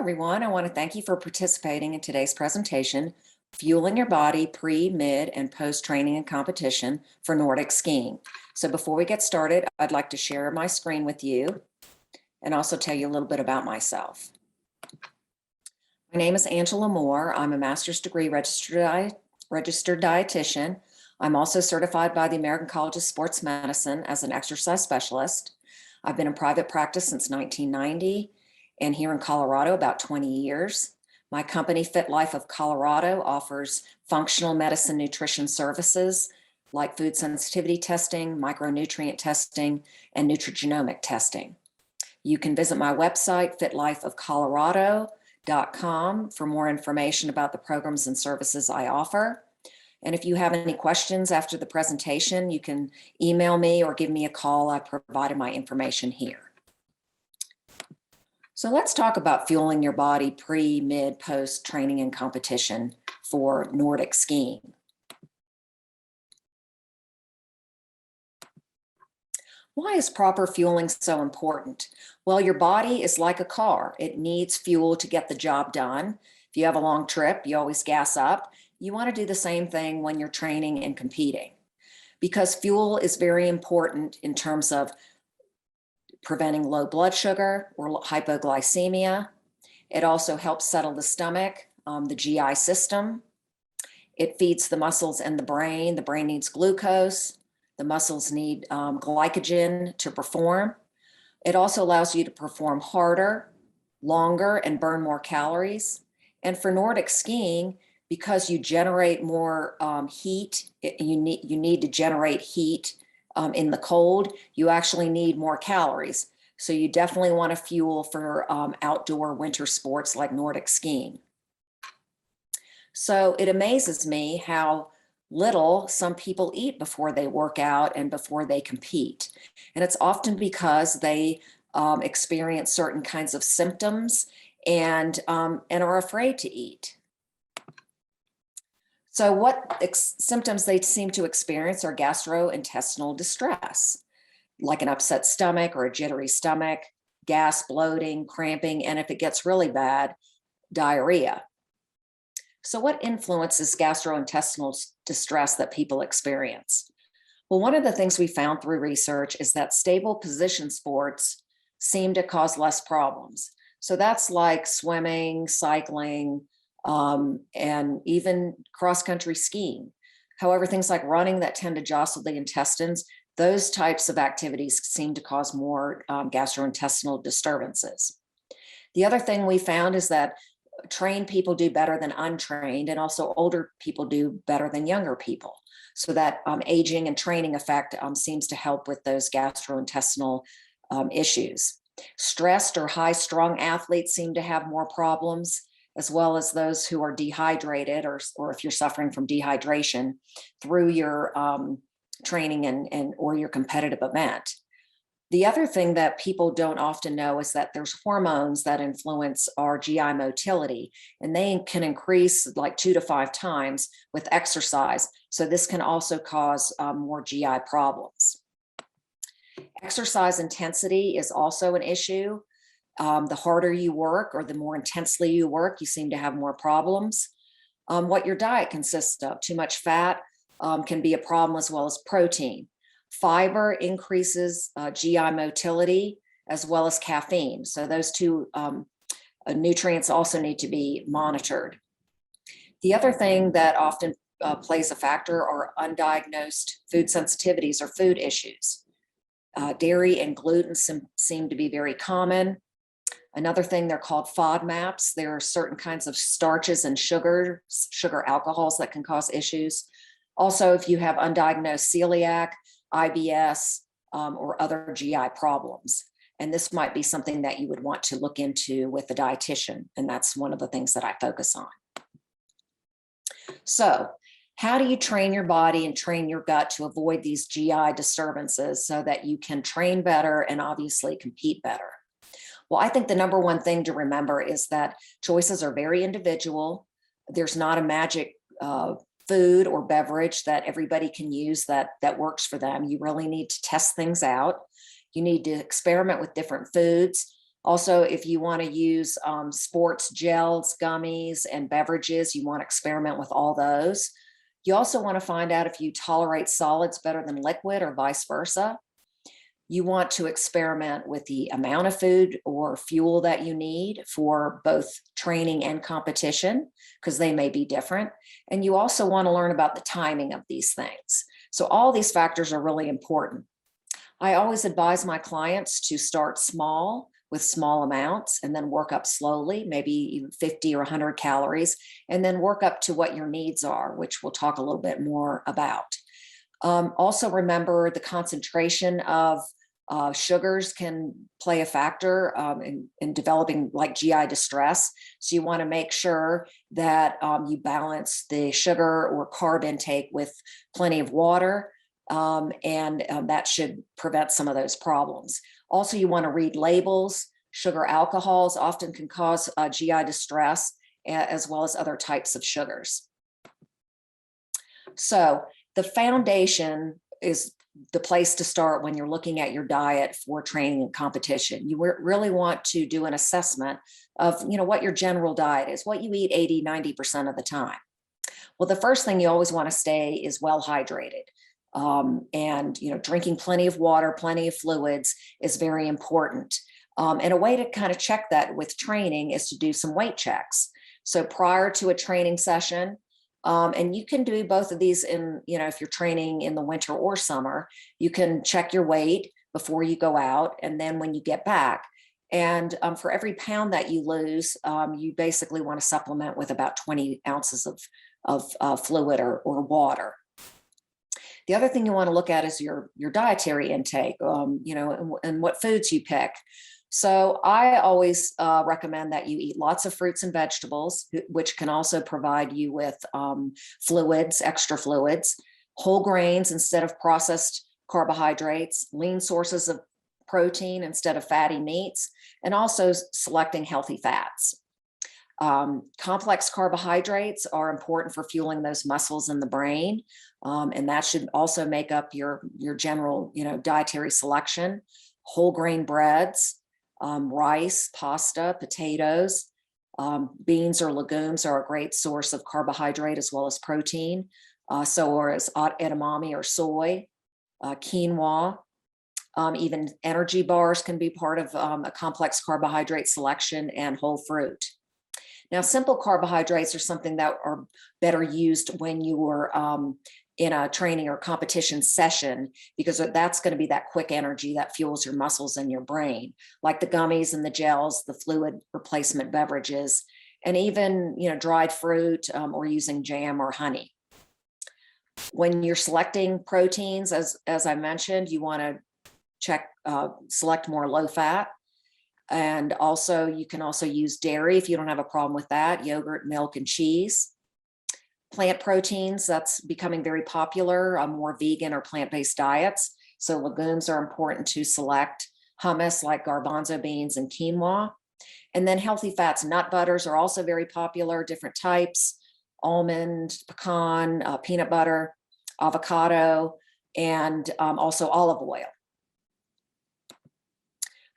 everyone. I want to thank you for participating in today's presentation, Fueling Your Body Pre, Mid, and Post Training and Competition for Nordic Skiing. So before we get started, I'd like to share my screen with you and also tell you a little bit about myself. My name is Angela Moore. I'm a master's degree registered dietitian. I'm also certified by the American College of Sports Medicine as an exercise specialist. I've been in private practice since 1990 and here in Colorado about 20 years. My company, Fit Life of Colorado, offers functional medicine nutrition services like food sensitivity testing, micronutrient testing, and nutrigenomic testing. You can visit my website, fitlifeofcolorado.com, for more information about the programs and services I offer. And if you have any questions after the presentation, you can email me or give me a call. I provided my information here. So let's talk about fueling your body pre, mid, post training and competition for Nordic skiing. Why is proper fueling so important? Well, your body is like a car. It needs fuel to get the job done. If you have a long trip, you always gas up. You want to do the same thing when you're training and competing, because fuel is very important in terms of preventing low blood sugar or hypoglycemia. It also helps settle the stomach, the GI system. It feeds the muscles and the brain. The brain needs glucose. The muscles need glycogen to perform. It also allows you to perform harder, longer, and burn more calories. And for Nordic skiing, because you generate more heat, you need to generate heat in the cold, you actually need more calories. So you definitely want to fuel for outdoor winter sports like Nordic skiing. So it amazes me how little some people eat before they work out and before they compete. And it's often because they experience certain kinds of symptoms and are afraid to eat. So what symptoms they seem to experience are gastrointestinal distress, like an upset stomach or a jittery stomach, gas, bloating, cramping, and if it gets really bad, diarrhea. So what influences gastrointestinal distress that people experience? Well, one of the things we found through research is that stable position sports seem to cause less problems. So that's like swimming, cycling, and even cross-country skiing. However, things like running that tend to jostle the intestines, those types of activities seem to cause more gastrointestinal disturbances. The other thing we found is that trained people do better than untrained, and also older people do better than younger people. So that aging and training effect seems to help with those gastrointestinal issues. Stressed or high-strung athletes seem to have more problems, as well as those who are dehydrated or if you're suffering from dehydration through your training or your competitive event. The other thing that people don't often know is that there's hormones that influence our GI motility, and they can increase like 2 to 5 times with exercise. So this can also cause more GI problems. Exercise intensity is also an issue. The harder you work or the more intensely you work, you seem to have more problems. What your diet consists of, too much fat can be a problem, as well as protein. Fiber increases GI motility, as well as caffeine. So those two nutrients also need to be monitored. The other thing that often plays a factor are undiagnosed food sensitivities or food issues. Dairy and gluten seem to be very common. Another thing, they're called FODMAPs. There are certain kinds of starches and sugar alcohols that can cause issues. Also, if you have undiagnosed celiac, IBS, or other GI problems. And this might be something that you would want to look into with a dietitian. And that's one of the things that I focus on. So how do you train your body and train your gut to avoid these GI disturbances so that you can train better and obviously compete better? Well, I think the number one thing to remember is that choices are very individual. There's not a magic food or beverage that everybody can use that works for them. You really need to test things out. You need to experiment with different foods. Also, if you want to use sports gels, gummies, and beverages, you want to experiment with all those. You also want to find out if you tolerate solids better than liquid or vice versa. You want to experiment with the amount of food or fuel that you need for both training and competition, because they may be different. And you also want to learn about the timing of these things. So all these factors are really important. I always advise my clients to start small with small amounts and then work up slowly, maybe even 50 or 100 calories, and then work up to what your needs are, which we'll talk a little bit more about. Also remember the concentration of sugars can play a factor in developing like GI distress. So you want to make sure that you balance the sugar or carb intake with plenty of water, and that should prevent some of those problems. Also, you want to read labels. Sugar alcohols often can cause GI distress, as well as other types of sugars. So the foundation is the place to start when you're looking at your diet for training and competition. You really want to do an assessment of, what your general diet is, what you eat 80, 90% of the time. Well, the first thing you always want to stay is well hydrated. And drinking plenty of water, plenty of fluids is very important. And a way to kind of check that with training is to do some weight checks. So prior to a training session, and you can do both of these in, if you're training in the winter or summer, you can check your weight before you go out and then when you get back. And for every pound that you lose, you basically want to supplement with about 20 ounces of fluid or water. The other thing you want to look at is your dietary intake, and what foods you pick. So I always recommend that you eat lots of fruits and vegetables, which can also provide you with fluids, extra fluids, whole grains instead of processed carbohydrates, lean sources of protein instead of fatty meats, and also selecting healthy fats. Complex carbohydrates are important for fueling those muscles in the brain, and that should also make up your general dietary selection. Whole grain breads, rice, pasta, potatoes, beans or legumes are a great source of carbohydrate as well as protein. So is edamame or soy, quinoa. Even energy bars can be part of a complex carbohydrate selection, and whole fruit. Now, simple carbohydrates are something that are better used when you are in a training or competition session, because that's going to be that quick energy that fuels your muscles and your brain, like the gummies and the gels, the fluid replacement beverages, and even dried fruit or using jam or honey. When you're selecting proteins, as I mentioned, you want to select more low fat. And also, you can also use dairy if you don't have a problem with that, yogurt, milk, and cheese. Plant proteins, that's becoming very popular, more vegan or plant-based diets. So legumes are important to select. Hummus like garbanzo beans and quinoa. And then healthy fats, nut butters are also very popular, different types, almond, pecan, peanut butter, avocado, and also olive oil.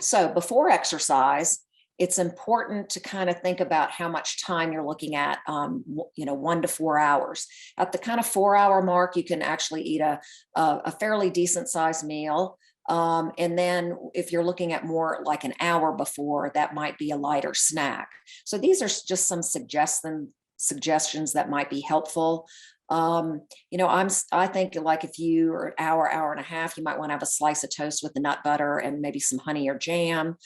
So before exercise, it's important to kind of think about how much time you're looking at, 1 to 4 hours. At the kind of 4-hour mark, you can actually eat a fairly decent sized meal. And then if you're looking at more like an hour before, that might be a lighter snack. So these are just some suggestions that might be helpful. I think like if you are an hour and a half, you might want to have a slice of toast with the nut butter and maybe some honey or jam,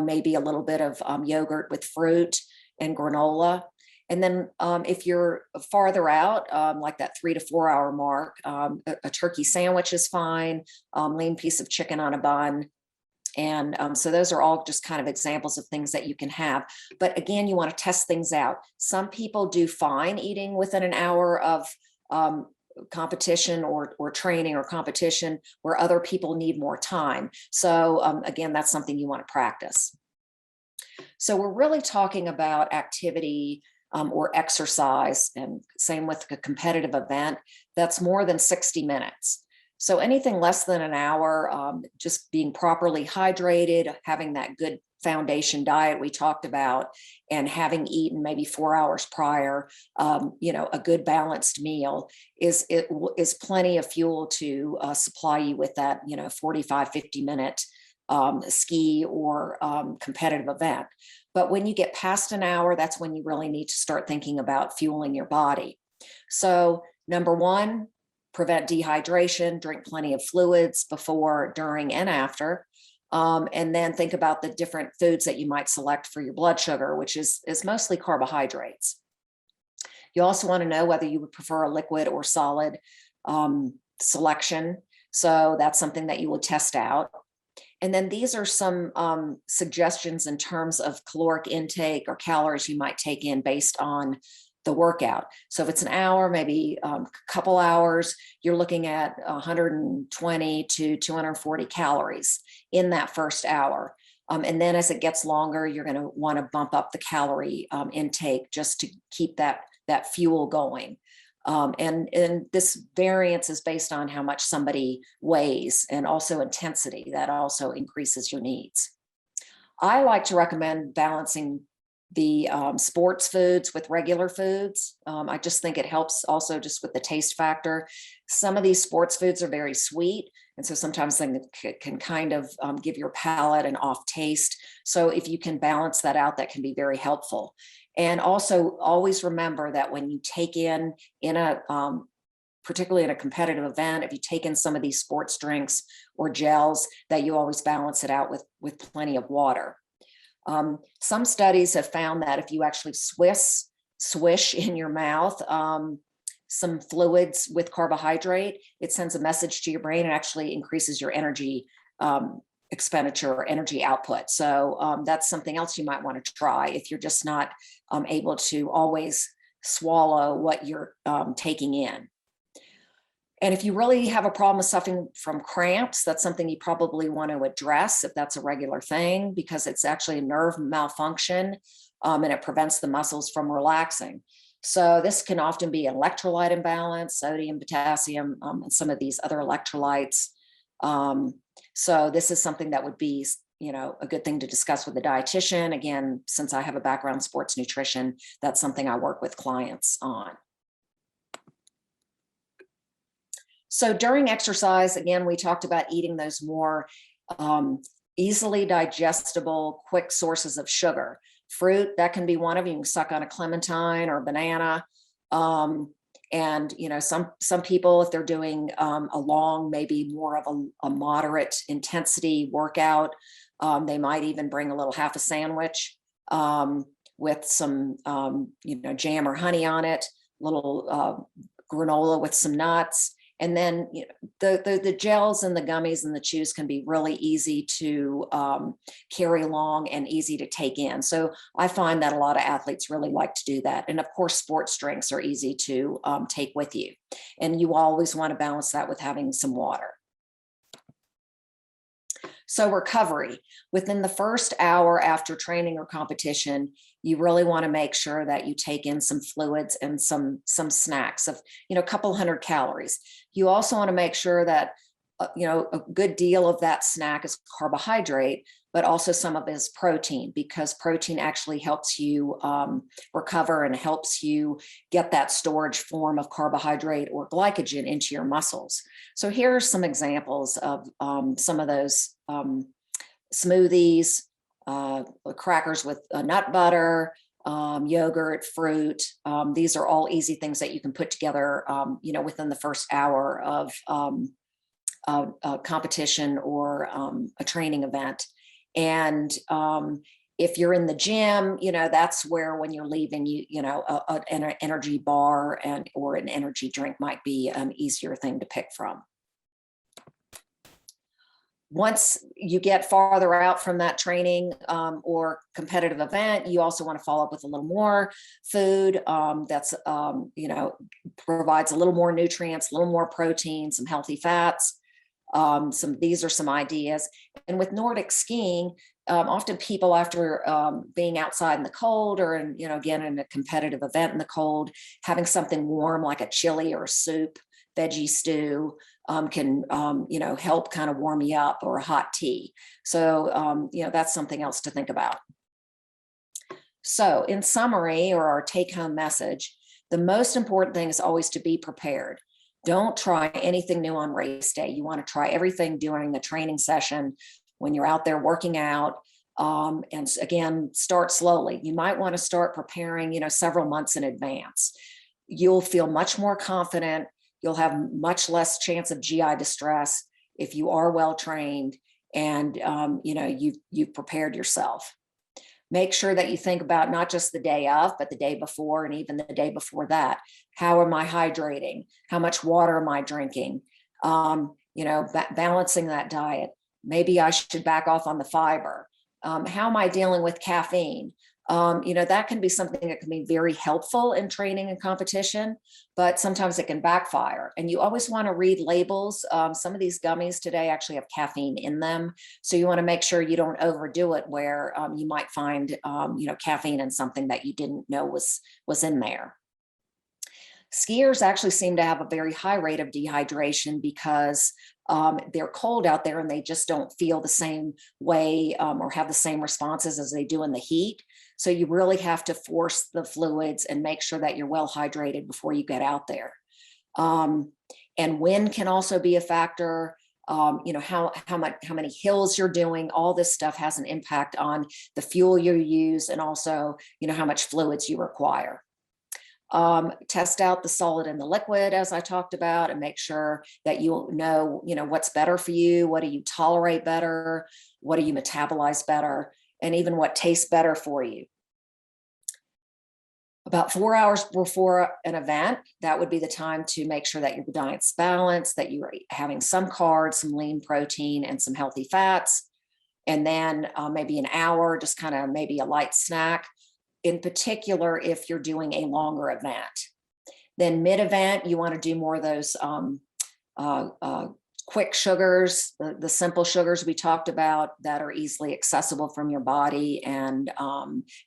maybe a little bit of yogurt with fruit and granola. And then if you're farther out, like that 3 to 4 hour mark, a turkey sandwich is fine, lean piece of chicken on a bun. And so those are all just kind of examples of things that you can have. But again, you want to test things out. Some people do fine eating within an hour of competition or training or competition, where other people need more time. So again, that's something you want to practice. So we're really talking about activity or exercise, and same with a competitive event, that's more than 60 minutes. So anything less than an hour, just being properly hydrated, having that good foundation diet we talked about, and having eaten maybe 4 hours prior, a good balanced meal is plenty of fuel to supply you with that, 45, 50-minute ski or competitive event. But when you get past an hour, that's when you really need to start thinking about fueling your body. So number one, prevent dehydration, drink plenty of fluids before, during, and after. And then think about the different foods that you might select for your blood sugar, which is mostly carbohydrates. You also want to know whether you would prefer a liquid or solid selection. So that's something that you will test out. And then these are some suggestions in terms of caloric intake or calories you might take in based on the workout. So if it's an hour, maybe a couple hours, you're looking at 120 to 240 calories in that first hour. And then as it gets longer, you're going to want to bump up the calorie intake just to keep that fuel going. And this variance is based on how much somebody weighs, and also intensity. That also increases your needs. I like to recommend balancing the sports foods with regular foods. I just think it helps also just with the taste factor. Some of these sports foods are very sweet, and so sometimes they can kind of give your palate an off taste. So if you can balance that out, that can be very helpful. And also always remember that when you take in a, particularly in a competitive event, if you take in some of these sports drinks or gels, that you always balance it out with plenty of water. Some studies have found that if you actually swish in your mouth some fluids with carbohydrate, it sends a message to your brain and actually increases your energy expenditure or energy output. So that's something else you might want to try if you're just not able to always swallow what you're taking in. And if you really have a problem with suffering from cramps, that's something you probably want to address if that's a regular thing, because it's actually a nerve malfunction and it prevents the muscles from relaxing. So this can often be an electrolyte imbalance, sodium, potassium, and some of these other electrolytes. So this is something that would be, a good thing to discuss with a dietitian. Again, since I have a background in sports nutrition, that's something I work with clients on. So during exercise, again, we talked about eating those more easily digestible, quick sources of sugar. Fruit, that can be one of them. You can suck on a clementine or a banana. And some people, if they're doing a long, maybe more of a moderate intensity workout, they might even bring a little half a sandwich with some jam or honey on it, little granola with some nuts. And then the gels and the gummies and the chews can be really easy to carry along and easy to take in. So I find that a lot of athletes really like to do that. And of course, sports drinks are easy to take with you. And you always want to balance that with having some water. So recovery, within the first hour after training or competition, you really want to make sure that you take in some fluids and some snacks of, a couple hundred calories. You also want to make sure that, a good deal of that snack is carbohydrate, but also some of it is protein, because protein actually helps you recover and helps you get that storage form of carbohydrate or glycogen into your muscles. So here are some examples of some of those smoothies, crackers with nut butter, yogurt, fruit. These are all easy things that you can put together, within the first hour of a competition or a training event. And if you're in the gym, that's where when you're leaving, an energy bar or an energy drink might be an easier thing to pick from. Once you get farther out from that training or competitive event, you also want to follow up with a little more food that's, provides a little more nutrients, a little more protein, some healthy fats. These are some ideas. And with Nordic skiing, often people after being outside in the cold or again, in a competitive event in the cold, having something warm like a chili or a soup, veggie stew, can, help kind of warm you up, or a hot tea. So, that's something else to think about. So in summary, or our take home message, the most important thing is always to be prepared. Don't try anything new on race day. You want to try everything during the training session when you're out there working out. And again, start slowly. You might want to start preparing, several months in advance. You'll feel much more confident. You'll have much less chance of GI distress if you are well trained and you've prepared yourself. Make sure that you think about not just the day of, but the day before and even the day before that. How am I hydrating? How much water am I drinking? Balancing that diet. Maybe I should back off on the fiber. How am I dealing with caffeine? That can be something that can be very helpful in training and competition, but sometimes it can backfire. And you always want to read labels. Some of these gummies today actually have caffeine in them. So you want to make sure you don't overdo it, where you might find, caffeine in something that you didn't know was in there. Skiers actually seem to have a very high rate of dehydration because they're cold out there and they just don't feel the same way or have the same responses as they do in the heat. So you really have to force the fluids and make sure that you're well hydrated before you get out there. And wind can also be a factor. How many hills you're doing, all this stuff has an impact on the fuel you use, and also, how much fluids you require. Test out the solid and the liquid, as I talked about, and make sure that you know what's better for you. What do you tolerate better? What do you metabolize better? And even what tastes better for you. About 4 hours before an event, that would be the time to make sure that your diet's balanced, that you're having some carbs, some lean protein, and some healthy fats. And then maybe an hour, just kind of maybe a light snack, in particular if you're doing a longer event. Then mid-event, you want to do more of those quick sugars, the simple sugars we talked about that are easily accessible from your body and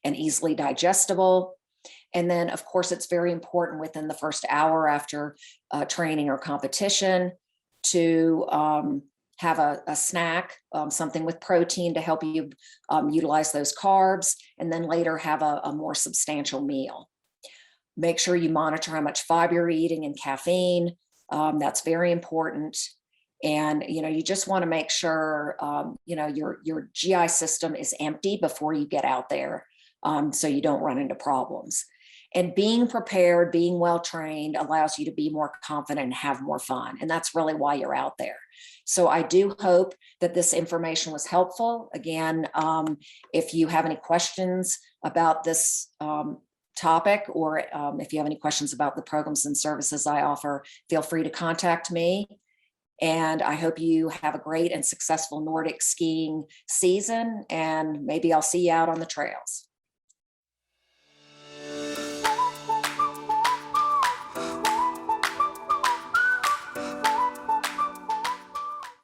easily digestible. And then, of course, it's very important within the first hour after training or competition to have a snack, something with protein to help you utilize those carbs, and then later have a more substantial meal. Make sure you monitor how much fiber you're eating and caffeine. That's very important. And, you just want to make sure, your GI system is empty before you get out there, so you don't run into problems. And being prepared, being well-trained allows you to be more confident and have more fun. And that's really why you're out there. So I do hope that this information was helpful. Again, if you have any questions about this topic, or if you have any questions about the programs and services I offer, feel free to contact me. And I hope you have a great and successful Nordic skiing season, and maybe I'll see you out on the trails.